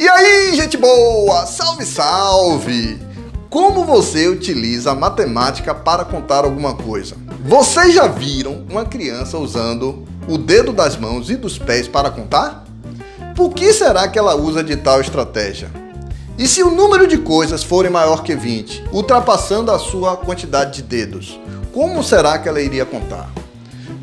E aí, gente boa! Salve, salve! Como você utiliza a matemática para contar alguma coisa? Vocês já viram uma criança usando o dedo das mãos e dos pés para contar? Por que será que ela usa de tal estratégia? E se o número de coisas forem maior que 20, ultrapassando a sua quantidade de dedos, como será que ela iria contar?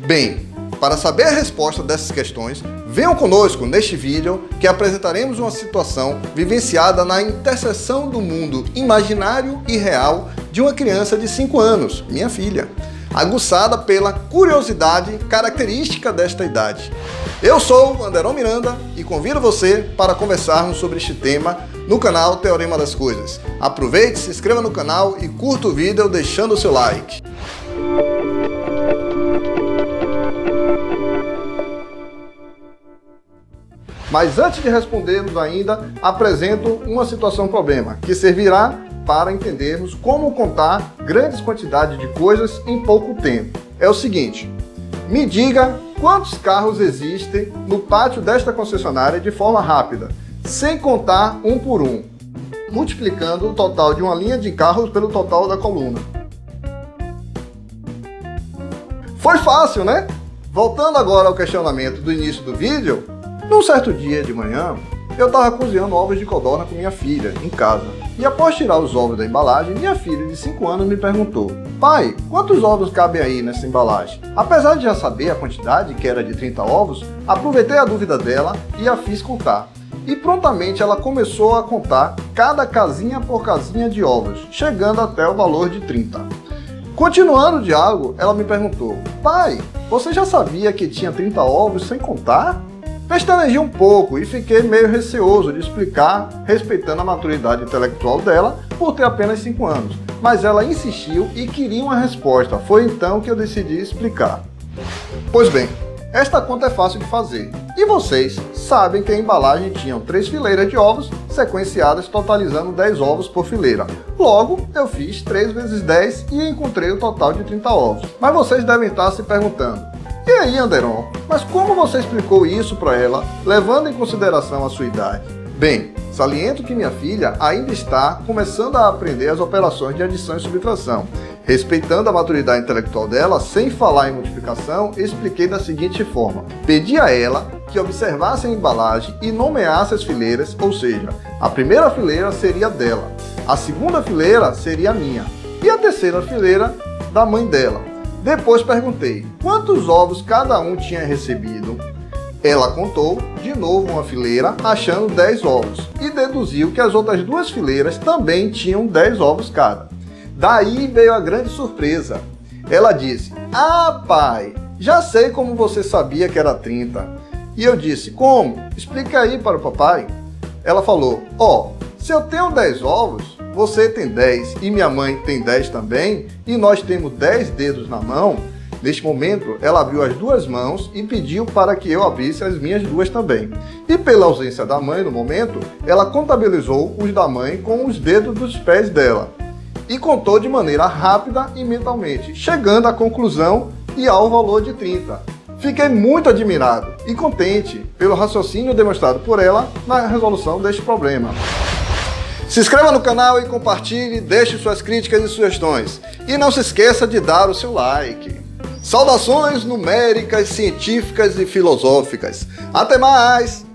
Bem, para saber a resposta dessas questões, venham conosco neste vídeo que apresentaremos uma situação vivenciada na interseção do mundo imaginário e real de uma criança de 5 anos, minha filha, aguçada pela curiosidade característica desta idade. Eu sou o Anderon Miranda e convido você para conversarmos sobre este tema no canal Teorema das Coisas. Aproveite, se inscreva no canal e curta o vídeo deixando o seu like. Mas antes de respondermos ainda, apresento uma situação-problema, que servirá para entendermos como contar grandes quantidades de coisas em pouco tempo. É o seguinte, me diga quantos carros existem no pátio desta concessionária de forma rápida, sem contar um por um, multiplicando o total de uma linha de carros pelo total da coluna. Foi fácil, né? Voltando agora ao questionamento do início do vídeo, num certo dia de manhã, eu estava cozinhando ovos de codorna com minha filha, em casa. E após tirar os ovos da embalagem, minha filha de 5 anos me perguntou: pai, quantos ovos cabem aí nessa embalagem? Apesar de já saber a quantidade, que era de 30 ovos, aproveitei a dúvida dela e a fiz contar. E prontamente ela começou a contar cada casinha por casinha de ovos, chegando até o valor de 30. Continuando o diálogo, ela me perguntou: pai, você já sabia que tinha 30 ovos sem contar? Pestanejei um pouco e fiquei meio receoso de explicar, respeitando a maturidade intelectual dela por ter apenas 5 anos. Mas ela insistiu e queria uma resposta. Foi então que eu decidi explicar. Pois bem, esta conta é fácil de fazer. E vocês sabem que a embalagem tinha 3 fileiras de ovos sequenciadas, totalizando 10 ovos por fileira. Logo, eu fiz 3 vezes 10 e encontrei o total de 30 ovos. Mas vocês devem estar se perguntando: e aí, Anderon, mas como você explicou isso para ela, levando em consideração a sua idade? Bem, saliento que minha filha ainda está começando a aprender as operações de adição e subtração. Respeitando a maturidade intelectual dela, sem falar em multiplicação, expliquei da seguinte forma: pedi a ela que observasse a embalagem e nomeasse as fileiras, ou seja, a primeira fileira seria dela, a segunda fileira seria minha e a terceira fileira da mãe dela. Depois perguntei quantos ovos cada um tinha recebido. Ela contou de novo uma fileira, achando 10 ovos, e deduziu que as outras 2 fileiras também tinham 10 ovos cada. Daí veio a grande surpresa. Ela disse: ah, pai, já sei como você sabia que era 30. E eu disse: como? Explica aí para o papai. Ela falou: ó, se eu tenho 10 ovos, você tem 10 e minha mãe tem 10 também, e nós temos 10 dedos na mão. Neste momento, ela abriu as 2 mãos e pediu para que eu abrisse as minhas 2 também. E pela ausência da mãe no momento, ela contabilizou os da mãe com os dedos dos pés dela. E contou de maneira rápida e mentalmente, chegando à conclusão e ao valor de 30. Fiquei muito admirado e contente pelo raciocínio demonstrado por ela na resolução deste problema. Se inscreva no canal e compartilhe, deixe suas críticas e sugestões. E não se esqueça de dar o seu like. Saudações numéricas, científicas e filosóficas. Até mais!